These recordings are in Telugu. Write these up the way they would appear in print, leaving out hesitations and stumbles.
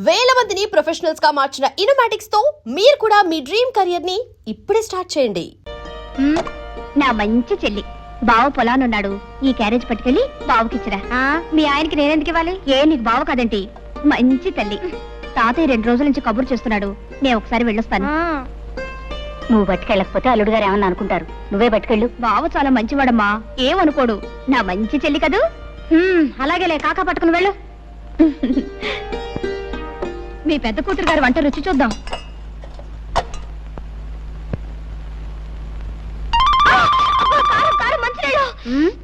వేల మందిని ప్రొఫెషనల్స్ గా మార్చిన ఇనోమాటిక్స్ తో మీరు కూడా మీ డ్రీమ్ కెరియర్ ని ఇప్పుడే స్టార్ట్ చేయండి. నా మంచి చెల్లి బావ పొలానున్నాడు. ఈ క్యారేజ్ పట్టుకెళ్ళి బావకిచ్చిరా. మీ ఆయనకి నేనెందుకు ఇవ్వాలి? నీకు బావ కదంటి. మంచి తల్లి. తాతయ్య 2 రోజుల నుంచి కబురు చేస్తున్నాడు. నేను ఒకసారి వెళ్ళొస్తాను. నువ్వు పట్టుకెళ్ళకపోతే అల్లుడు గారు ఏమన్నా అనుకుంటారు. నువ్వే పట్టుకెళ్ళు. బావ చాలా మంచివాడమ్మా, ఏమనుకోడు. నా మంచి చెల్లి కదూ. అలాగేలే, కాకా పట్టుకుని వెళ్ళు. మీ పెద్ద కూతురు గారు వంట రుచి చూద్దాం.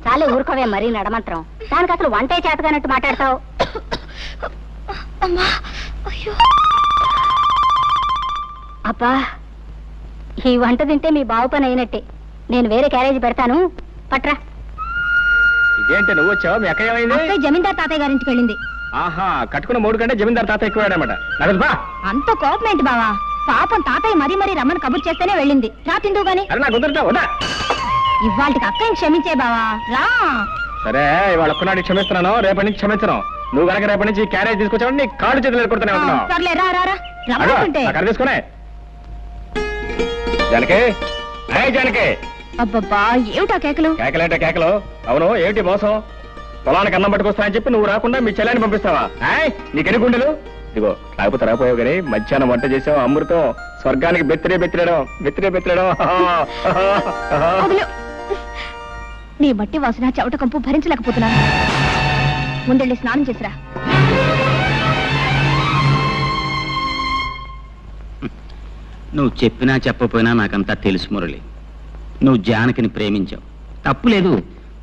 చాలా ఊరుకోవే, మరీ నడమంత్రం. దానికి అసలు వంటే చేతగానట్టు మాట్లాడతావు. అబ్బా, ఈ వంట తింటే మీ బావు పని అయినట్టే. నేను వేరే క్యారేజీ పెడతాను, పట్రా. ఇదేంటి నువ్వు వచ్చావు? మీ అక్క ఏమైంది? జమీందార్ తాతయ్య గారింటికి వెళ్ళింది. ఆహా, కట్టుకున్న 3 కంటే జమీందార్ తాత ఎక్కువాడనమాట. అంత కోపం ఏంటి బావా? పాపం తాతయ్య మరీ మరీ రమ్మని కబుర్ చేస్తేనే వెళ్ళింది. రా తిందువు గాని. ఇవాళకి అక్కని క్షమించే బావా, రా. సరే, ఇవాళ ఒక్కనాడు క్షమిస్తున్నాను, రేపటి నుంచి క్షమించను. నువ్వు కనుక రేపటి నుంచి క్యారేజ్ తీసుకొచ్చావు నీ కాళ్ళు చేతులు ఎదుర్కొడుతూనే ఉంటున్నావు. సర్లే, రా రా రా. రమ్మంటుంటే తీసుకునే జానకి. జానకి, అబ్బబ్బా, ఏమిటా కేకలు? కేకలేంటే కేకలు. అవును, ఏమిటి మోసం? పొలానికి అన్నం పట్టుకొస్తానని చెప్పి నువ్వు రాకుండా మీ చెల్లాన్ని పంపిస్తావా? నీకెన్ని గుండెలు? ఇదిగో, రాకపోతే రాపోయావు కానీ మధ్యాహ్నం వంట చేసావు అమృతం. స్వర్గానికి బెత్తిరేయడం. నీ మట్టి వాసన చెవట కంపు భరించలేకపోతున్నాను. ముందెళ్ళి స్నానం చేసిరా. నువ్వు చెప్పినా చెప్పపోయినా నాకంతా తెలుసు మురళి. నువ్వు జానకిని ప్రేమించావు, తప్పులేదు.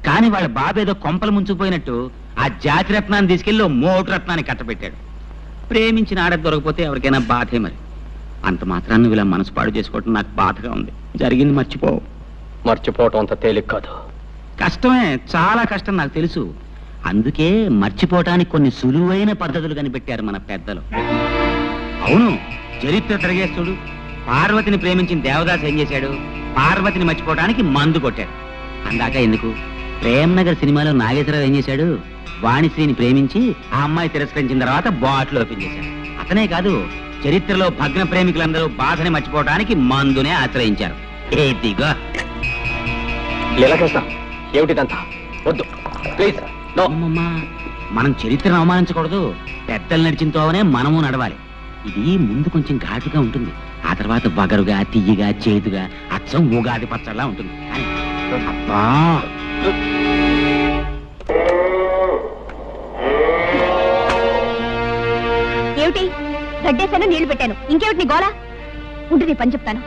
కానీ వాళ్ళ బాబేదో కొంపలు ముంచుకుపోయినట్టు ఆ జాతి రత్నాన్ని తీసుకెళ్ళి మోటు రత్నాన్ని కట్టబెట్టాడు. ప్రేమించిన ఆడ దొరకపోతే ఎవరికైనా బాధే. మరి అంత మాత్రాన్ని నువ్వు ఇలా మనసు పాడు చేసుకోవటం నాకు బాధగా ఉంది. జరిగింది మర్చిపోవటం అంత తేలిక కాదు. కష్టమే, చాలా కష్టం, నాకు తెలుసు. అందుకే మర్చిపోవటానికి కొన్ని సులువైన పద్ధతులు కనిపెట్టారు మన పెద్దలు. అవును, చరిత్ర తిరగేస్తుడు. పార్వతిని ప్రేమించిన దేవదాస్ ఏం చేశాడు? పార్వతిని మర్చిపోవటానికి మందు కొట్టాడు. అందాక ఎందుకు, ప్రేమ్నగర్ సినిమాలో నాగేశ్వరరావు ఏం చేశాడు? వాణిశ్రీని ప్రేమించి ఆ అమ్మాయి తిరస్కరించిన తర్వాత బాటిల్ ఓపెన్ చేశాడు. అతనే కాదు, చరిత్రలో భగ్న ప్రేమికులందరూ బాధని మర్చిపోవటానికి మందునే ఆశ్రయించారు. ఏదిగో లీలాకృష్ణ, ఏమిటిదంతా? వద్దు ప్లీజ్. మనం చరిత్రను అవమానించకూడదు. పెద్దలు నడిచిన తోవనే మనము నడవాలి. ఇది ముందు కొంచెం ఘాటుగా ఉంటుంది, ఆ తర్వాత వగరుగా, తియ్యగా, చేదుగా, అచ్చం ఉగాది పచ్చడిలా ఉంటుంది. అబ్బా, ఏమిటి? గడ్డేశాను, నీళ్లు పెట్టాను. ఇంకేమిటి నీ గోళ? ఉంటే నీ పని చెప్తాను.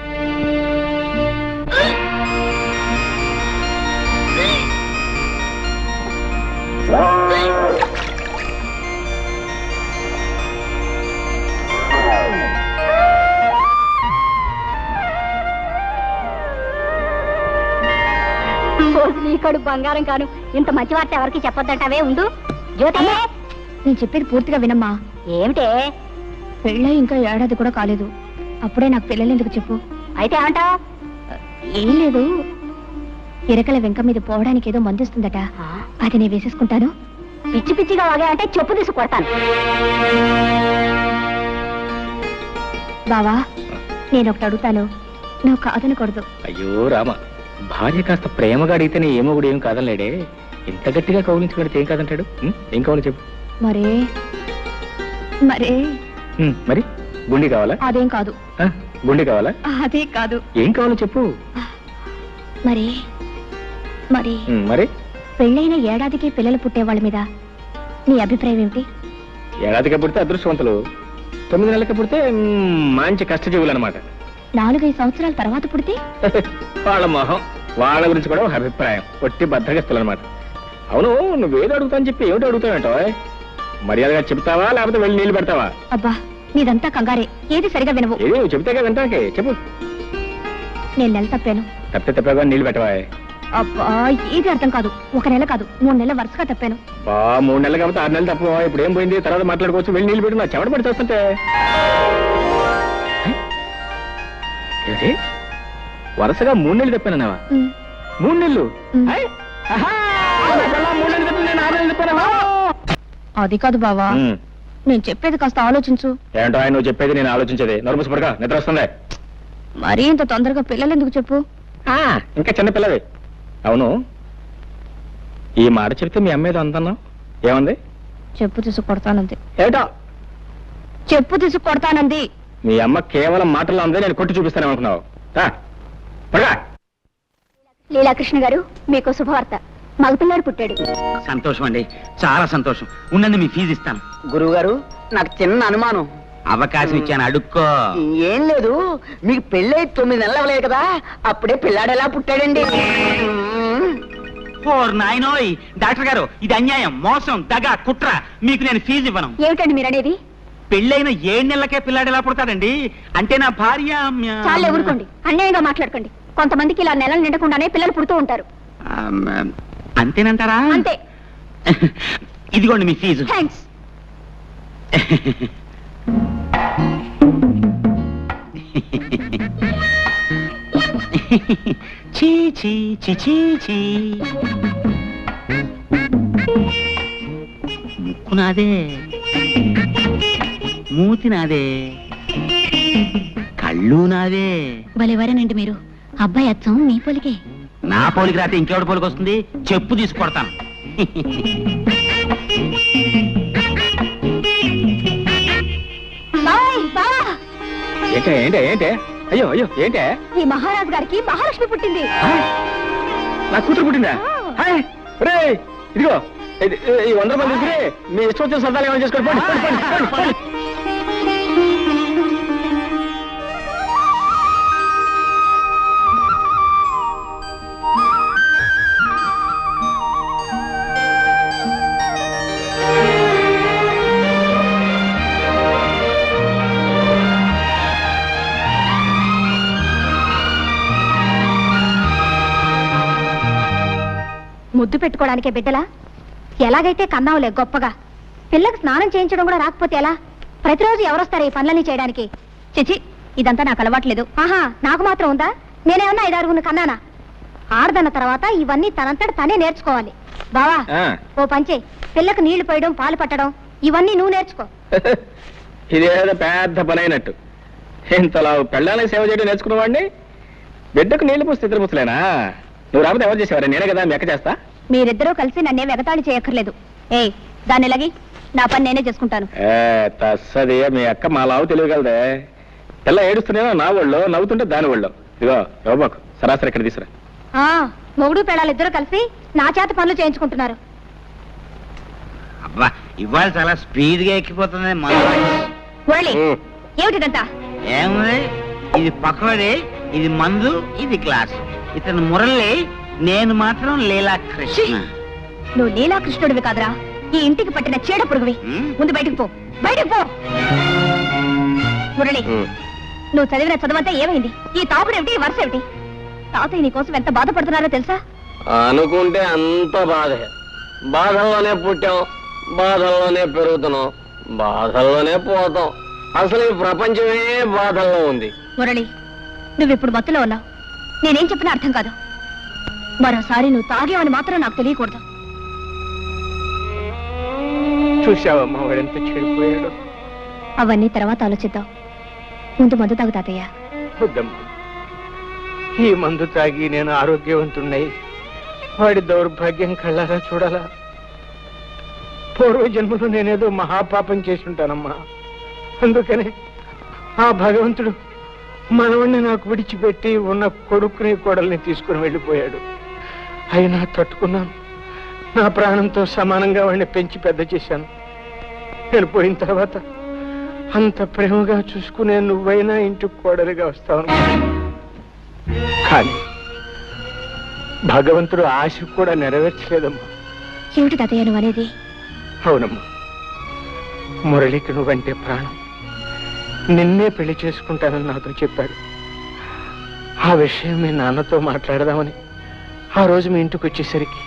నీకడు బంగారం కాను. ఇంత మంచి వార్త ఎవరికి చెప్పొద్దంటావే. ఉండు జ్యోతి, నేను చెప్పేది పూర్తిగా వినమ్మా. ఏమిటే? పెళ్ళై ఇంకా ఏడాది కూడా కాలేదు, అప్పుడే నాకు పిల్లలు ఎందుకు చెప్పు. అయితే ఏమంటావు? ఏం లేదు, ఇరకల వెంక మీద పోవడానికి ఏదో మందిస్తుందట, అది నేను వేసేసుకుంటాను. పిచ్చి పిచ్చిగా వాగా అంటే చెప్పు తీసి కొడతాను. బావా, నేను ఒకటి అడుగుతాను, నువ్వు కాదనకూడదు. అయ్యో రామ, భార్య కాస్త ప్రేమగా అడిగితేనే ఏమో కూడా ఏం కాదనలేడే. ఇంత గట్టిగా కౌలించుకుంటే ఏం కాదంటాడు? ఏం కావాలి చెప్పు. మరే మరి గుండి కావాలా? అదేం కాదు. గుండి కావాలా? అదే కాదు. ఏం కావాలో చెప్పు. మరి మరి మరి పెళ్ళైన ఏడాదికి పిల్లలు పుట్టే వాళ్ళ మీద నీ అభిప్రాయం ఏమిటి? ఏడాదికి పుడితే అదృష్టవంతులు, 9 నెలలకి పుడితే మంచి కష్టజీవులు అనమాట. 4-5 సంవత్సరాల తర్వాత పుడితే వాళ్ళ మొహం, వాళ్ళ గురించి కూడా ఒక అభిప్రాయం. ఒట్టి బద్దగస్తులు అనమాట. అవును, నువ్వేదో అడుగుతావని చెప్పి ఏమిటి అడుగుతావేంటో? మర్యాదగా చెప్తావా లేకపోతే వెళ్ళి నీళ్లు పెడతావా? అబ్బా, నీదంతా కంగారే, ఏది సరిగా వినవు. ఏది చెప్తాగా వింటాకే చెప్పు. నేను నెల తప్పాను. తప్పగా నీళ్లు పెట్టవా? అబ్బా, ఏది అర్థం కాదు. 1 నెల కాదు, 3 నెలల వరుసగా తప్పాను. 3 నెలలు కాబట్టి 6 నెలలు తప్ప. ఇప్పుడు ఏం పోయింది, తర్వాత మాట్లాడుకోవచ్చు. వెళ్ళి నీళ్లు పెట్టి నా చెమట పడి చూస్తుంటే వరుసగా 3 నెలలు తప్పానన్నావా? 3 నెలలు? అది కాదు బావా, నేను చెప్పేది కాస్త ఆలోచించు. ఏంటో ఆయన నువ్వు చెప్పేది నేను ఆలోచించేది. నోరు పడక నిద్ర వస్తుంది. మరీ ఇంత తొందరగా పిల్లలు ఎందుకు చెప్పు? ఇంకా చిన్న పిల్లవి. అవును, ఈ మాట చెప్తే మీ అమ్మ ఏదో అందన్నావు, ఏముంది? చెప్పు తీసు కొడతానంది. ఏటో చెప్పు తీసు కొడతానంది. మీ అమ్మ కేవలం మాటల్లో ఉంది, నేను కొట్టి చూపిస్తాను అనుకున్నావు. పడగా. లీలాకృష్ణ గారు, మీకు శుభవార్త. మగపిల్లాడు పుట్టాడు. సంతోషం అండి, చాలా సంతోషం. ఉండండి, మీ ఫీజు ఇస్తాను. గురువు గారు, నాకు చిన్న అనుమానం. అవకాశం ఇచ్చాను, అడుక్కో. ఏం లేదు, మీకు పెళ్ళై 9 నెలలు అవ్వలేదు కదా, అప్పుడే పిల్లాడు ఎలా పుట్టాడండి? ఓ నాయనోయ్, డాక్టర్ గారు, ఇది అన్యాయం, మోసం, దగ, కుట్ర. మీకు నేను ఫీజు ఇవ్వను. ఏమిటండి మీరు అనేది? పెళ్ళైన 7 నెలలకే పిల్లాడు ఎలా పుడతాడండి? అంటే నా భార్య చాలే ఊరుకోండి, అన్యాయంగా మాట్లాడుకోండి. కొంతమందికి ఇలా నెలలు నిండకుండానే పిల్లలు పుడుతూ ఉంటారు. అంతేనంటారా? అంతే. ఇదిగోండి మీ ఫీజు. థ్యాంక్స్. చీ చీ చీ చీ చీ. ముక్కు నాదే, మూతి నాదే, కళ్ళు నాదే. భలేవారేనండి మీరు. అబ్బాయి అచ్చం మీ పోలికే. నా పోలికి రాతే ఇంకెవడి పోలికి వస్తుంది? చెప్పు తీసుకొడతాను. ఏంటే ఏంటే ఏంటే? అయ్యో అయ్యో ఏంటే? ఈ మహారాజు గారికి మహాలక్ష్మి పుట్టింది. నా కూతురు పుట్టిందా? రేయ్, ఇదిగో ఈ 100 రూపాయలు తీసుకుని మీ ఇష్టం వచ్చిన సరదాలు ఏమైనా చేసుకోండి. పోండి, పోండి, పోండి, పోండి, పోండి. ముద్దు పెట్టుకోవడానికే బిడ్డలా? ఎలాగైతే కన్నావులే గొప్పగా. పిల్లకి స్నానం చేయించడం కూడా రాకపోతే ఎలా? ప్రతిరోజు ఎవరొస్తారు ఈ పనులన్నీ చేయడానికి? చిచి, ఇదంతా నాకు అలవాట్లేదు. ఆహా, నాకు మాత్రం ఉందా? నేనేమన్నా 5-6 కన్నానా? ఆడదన్న తర్వాత ఇవన్నీ తనంతట తనే నేర్చుకోవాలి. బావా, ఓ పంచే, పిల్లకు నీళ్లు పోయడం, పాలు పట్టడం ఇవన్నీ నువ్వు నేర్చుకో. ఇదేదో పెద్ద పని అయినట్టు. ఇంతలా పెళ్ళాలని సేవ చేయడం నేర్చుకున్నవాడిని బిడ్డకు నీళ్లు పోస్తే ఇద్దరు పుస్తలేనా? నువ్వు రాకపోతే ఎవరు చేసేవారా? నేనే కదా మెక్క చేస్తా. మీరిద్దరూ కలిసి నన్నే వెగతాళి చేయక్కర్లేదు. ఏయ్, దాన్ని లగి, నా పని నేనే చేసుకుంటాను. తస్సది, మీ అక్క మా లావు తెలియగలదే. పిల్ల ఏడుస్తున్నాయో నా ఒళ్ళో, నవ్వుతుంటే దాని ఒళ్ళో. ఇదిగో యోబాకు సరాసరి ఇక్కడ తీసురా. మొగుడు పెళ్ళాలు ఇద్దరు కలిసి నా చేత పనులు చేయించుకుంటున్నారు. అబ్బా, ఇవాళ చాలా స్పీడ్ గా ఎక్కిపోతుంది. ఏమిటిదంతా? ఏముంది, ఇది పకోడీ, ఇది మందు, ఇది గ్లాస్. ఇతను మురళి, నేను మాత్రం లీలాకృష్ణ. నువ్వు లీలాకృష్ణుడివి కాదురా, ఈ ఇంటికి పట్టిన చీడ పురుగువి. ముందు బయటికి పో, బయటికి పో. మురళి, నువ్వు చదివిన చదువంతా ఏమైంది? ఈ తాపుడేమిటి, వరుస ఏమిటి? తాతయ్య నీ కోసం ఎంత బాధపడుతున్నారో తెలుసా? అనుకుంటే అంత బాధే. బాధల్లోనే పుట్టాం, బాధల్లోనే పెరుగుతున్నాం, బాధల్లోనే పోతాం. అసలు ఈ ప్రపంచమే బాధల్లో ఉంది. మురళి, నువ్విప్పుడు మత్తులో ఉన్నావు. నేనేం చెప్పినా అర్థం కాదు. మరోసారి నువ్వు తాగేవని మాత్రం నాకు తెలియకూడదు. చూసావమ్మా వాడెంత చెడిపోయాడు. అవన్నీ తర్వాత ఆలోచిద్దాం. ముందు మందు తాగు తాతయ్య. వద్దమ్మా, ఈ మందు తాగి నేను ఆరోగ్యవంతున్నై వాడి దౌర్భాగ్యం కళ్ళారా చూడాలా? పూర్వజన్మలో నేనేదో మహాపాపం చేసి ఉంటానమ్మా. అందుకనే ఆ భగవంతుడు మనవణ్ణి నాకు విడిచిపెట్టి ఉన్న కొడుకుని కోడల్ని తీసుకుని వెళ్ళిపోయాడు. అయినా తట్టుకున్నాను. నా ప్రాణంతో సమానంగా వాడిని పెంచి పెద్ద చేశాను. నేను పోయిన తర్వాత అంత ప్రేమగా చూసుకునే నువ్వైనా ఇంటికి కోడలిగా వస్తావు. కానీ భగవంతుడు ఆశ కూడా నెరవేర్చలేదమ్మా. ఏమిటి తాతయ్య నువ్వు అనేది? అవునమ్మా, మురళికి నువ్వంటే ప్రాణం. నిన్నే పెళ్లి చేసుకుంటానని నాతో చెప్పాడు. ఆ విషయం మీ నాన్నతో మాట్లాడదామని ఆ రోజు మీ ఇంటికి వచ్చేసరికి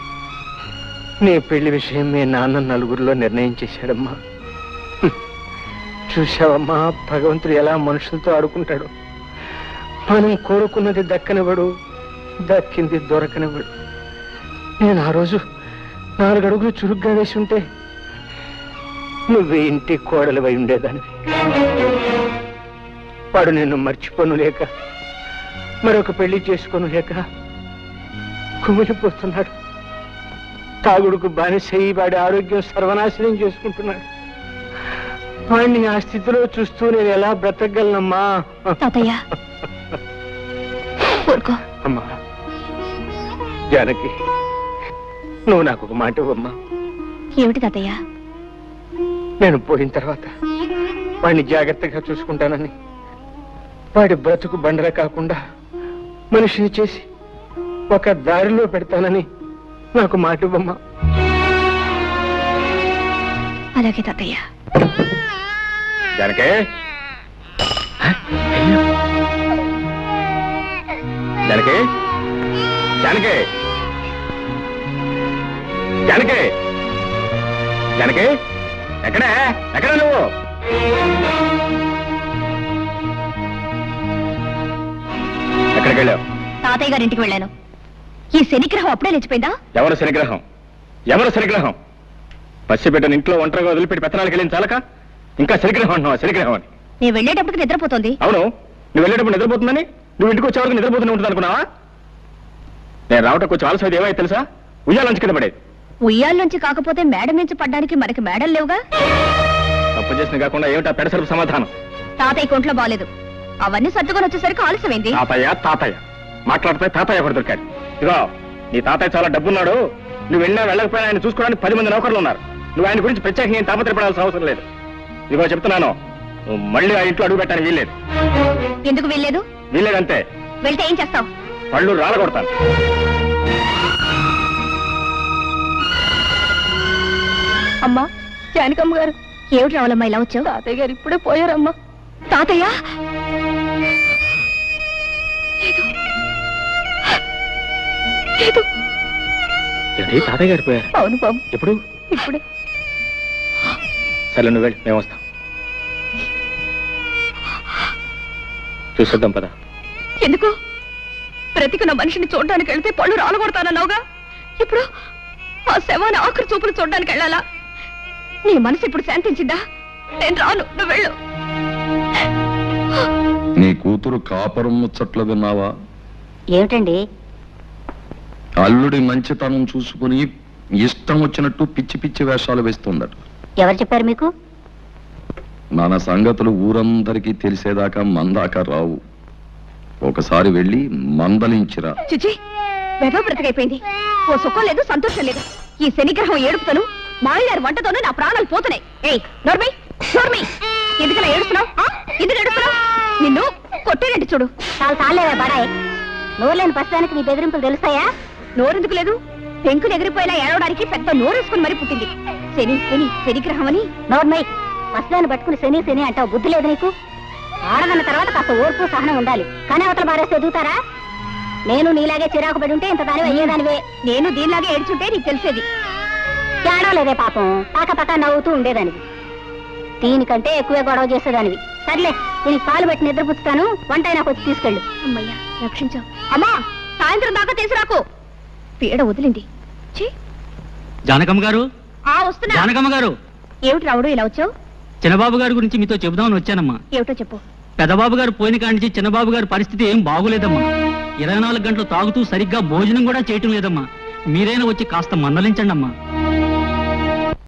నీ పెళ్లి విషయం మీ నాన్న నలుగురిలో నిర్ణయం చేశాడమ్మా. చూసావమ్మా, భగవంతుడు ఎలా మనుషులతో ఆడుకుంటాడు. మనం కోరుకున్నది దక్కనివ్వడు, దక్కింది దొరకనివ్వడు. నేను ఆ రోజు 4 అడుగులు చురుగ్గా వేసి ఉంటే నువ్వే ఇంటి కోడలివై ఉండేదానివి. వాడు నిన్ను మర్చిపోను లేక మరొక పెళ్లి చేసుకోను లేక కుమిలిపోతున్నాడు. తాగుడుకు బానిసయి వాడి ఆరోగ్యం సర్వనాశనం చేసుకుంటున్నాడు. వాడిని ఆ స్థితిలో చూస్తూ నేను ఎలా బ్రతకగలనమ్మా? తాతయ్య ఊరుకో. అమ్మా జానకి, నువ్వు నాకు ఒక మాట ఇవ్వమ్మా. ఏమిటి తాతయ్య? నేను పోయిన తర్వాత వాడిని జాగ్రత్తగా చూసుకుంటానని, వాడి బ్రతుకు బండర కాకుండా మనిషిని చేసి ఒక దారిలో పెడతానని నాకు మాట ఇవ్వమ్మా. అలాగే తాతయ్య. జానకే, జానకే, జానకే, జానకే, జానకే, ఎక్కడే ఎక్కడ నువ్వు? ఎక్కడికి వెళ్ళావు? తాతయ్య గారింటికి వెళ్ళాను. ఈ శనిగ్రహం అప్పుడే లేచిపోయిందా? ఎవరు శనిగ్రహం? ఎవరు శనిగ్రహం? పసిబిడ్డను ఇంట్లో ఒంటరిగా వదిలిపెట్టి పెత్తనాలకు వెళ్ళిన చాలక ఇంకా శనిగ్రహం అంటున్నావా? శనిగ్రహం అని నేను వెళ్ళేటప్పటికి నిద్రపోతుంది. అవును, నువ్వు వెళ్ళేటప్పుడు నిద్రపోతుందని, నువ్వు ఇంటికి వచ్చే వరకు నిద్రపోతూనే ఉంటుంది అనుకున్నావా? నేను రావటం కొంచెం ఆలస్యం ఏమైతే తెలుసా? ఉయ్యాలంచి కింద పడేది. ఉయ్యాల్లోంచి కాకపోతే మేడ నుంచి పడ్డానికి మనకి మేడలు లేవుగా. తప్పు చేసిన కాకుండా ఏమిటా పెడసరపు సమాధానం? తాతయ్య కొంట్లో బాలేదు. అవన్నీ సర్దుకొని వచ్చేసరికి ఆలస్యమైంది. తాతయ్య తాతయ్య మాట్లాడితే తాతయ్య ఒకటి దొరికాడు. ఇదిగో, నీ తాతయ్య చాలా డబ్బున్నాడు. నువ్వు వెళ్ళినా వెళ్ళకపోయినా ఆయన చూసుకోవడానికి 10 మంది నౌకర్లు ఉన్నారు. నువ్వు ఆయన గురించి ప్రత్యేకంగా ఏం తాపత్రపడాల్సిన అవసరం లేదు. ఇదిగో చెప్తున్నాను, నువ్వు మళ్ళీ ఆ ఇంట్లో అడుగు పెట్టడానికి వీల్లేదు. ఎందుకు వెళ్ళలేదు? వీల్లేదంతే. వెళ్తే ఏం చేస్తావు? పళ్ళు రాలగొడతాను. అమ్మా, జానకమ్మ గారు. ఏమిటి రావాలమ్మా ఇలా వచ్చావు? తాతయ్య గారు ఇప్పుడే పోయారమ్మా. తాతయ్య లేదు, లేదు. ఏంటి, తాతయ్య గారు పోయారు? అవును బాబు. ఎప్పుడు? ఇప్పుడే. సరే, నువ్వు వెళ్ళి మేము వస్తాం. చూసేద్దాం పద. ఎందుకు? బ్రతికున్న మనిషిని చూడడానికి వెళ్తే పళ్ళు రాలగొడతానన్నావుగా. ఇప్పుడు ఆ శవాన్ని ఆఖరి చూపులు చూడడానికి వెళ్ళాలా? నీ మనసు ఇప్పుడు శాంతించిందా? నేను రాను, నువ్వు వెళ్ళు. నీ కూతురు కాపురం ముచ్చట్లు విన్నావా? ఏమిటండి? అల్లుడి మంచితనం చూసుకుని ఇష్టం వచ్చినట్టు పిచ్చి పిచ్చి వేషాలు వేస్తుందట. ఎవరు చెప్పారు మీకు? మన సంగతులు ఊరందరికీ తెలిసేదాకా మందాక రావు. ఒకసారి వెళ్ళి మందలించిరా. చిచి, వెధవ బ్రతికైపోయింది. ఓ సుఖం లేదు, సంతోషం లేదు. ఈ శనిగ్రహం ఏడుపుతాను, మాయగారి వంటతోనే నా ప్రాణాలు పోతున్నాయి. ఏయ్ నోర్మై, నోర్మై, ఎందుకలా ఏడుస్తున్నావు? ఎందుకు ఏడుస్తున్నావు? నిన్ను కొట్టేనండి చూడు. చాలా సాలేవా బడాయ్. నోరులేని ప్రస్తుతానికి నీ బెదిరింపులు తెలుస్తాయా? నోరెందుకు లేదు? పెంకులు ఎగిరిపోయేలా ఏడవడానికి పెద్ద నోరేసుకుని మరీ పుట్టింది. శని శని శనిగ్రహం అని. నోర్మై, ప్రస్తుతాన్ని పట్టుకుని శని శని అంటావు. బుద్ధి లేదు నీకు? ఆడదన్న తర్వాత కాస్త ఓర్పు సహనం ఉండాలి. కానీ అవతల బారేస్తే ఎదుగుతారా? నేను నీలాగే చిరాకు పడి ఉంటే ఇంత దానివి అయ్యేదానివే. నేను దీనిలాగే ఏడ్చుంటే నీకు తెలిసేది. ఏడవలేదే పాపం, పాక నవ్వుతూ ఉండేదానివి. దీనికంటే ఎక్కువే గొడవ చేసేదానివి. సర్లే, దీనికి పాలు పెట్టి నిద్రపుచ్చుతాను. వంట నాకు వచ్చి తీసుకెళ్ళు. అమ్మయ్యా, రక్షించావు. అమ్మా, సాయంత్రం దాకా తీసుకురాకు. పీడ వదిలింది. జానకమ్మ గారు, వస్తున్నా. జానకమ్మ గారు. ఏమిటి రావుడు ఇలా వచ్చావు? చిన్నబాబు గారి గురించి మీతో చెబుదామని వచ్చానమ్మా. ఏమిటో చెప్పు. పెద్దబాబు గారు పోయిన కాంచి చిన్నబాబు గారి పరిస్థితి ఏం బాగులేదమ్మా. 24 గంటలు తాగుతూ సరిగ్గా భోజనం కూడా చేయటం లేదమ్మా. మీరైనా వచ్చి కాస్త మందలించండి అమ్మా.